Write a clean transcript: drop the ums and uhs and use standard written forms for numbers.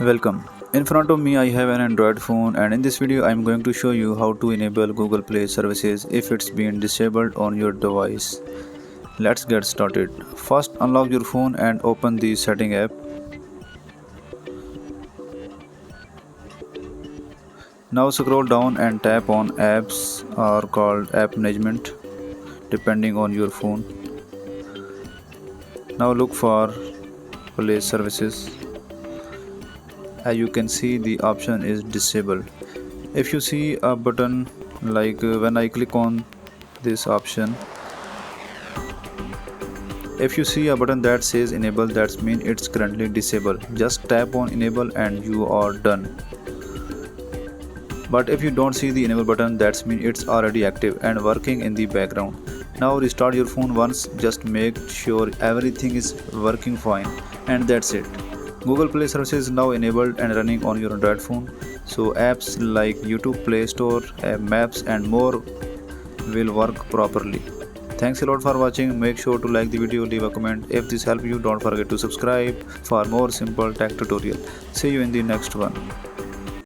Welcome. In front of me I have an Android phone, and in this video I am going to show you how to enable Google Play services if it's been disabled on your device. Let's get started. First unlock your phone and open the setting app. Now scroll down and tap on apps or called app management depending on your phone. Now look for Play services. As you can see, the option is disabled. If you see a button like when I click on this option, if you see a button that says enable, that means it's currently disabled. Just tap on enable and you are done. But if you don't see the enable button, that means it's already active and working in the background. Now restart your phone once, just make sure everything is working fine, and that's it. Google Play services is now enabled and running on your Android phone, so apps like YouTube, Play Store, Maps and more will work properly. Thanks a lot for watching. Make sure to like the video, leave a comment. If this helped you, don't forget to subscribe for more simple tech tutorial. See you in the next one.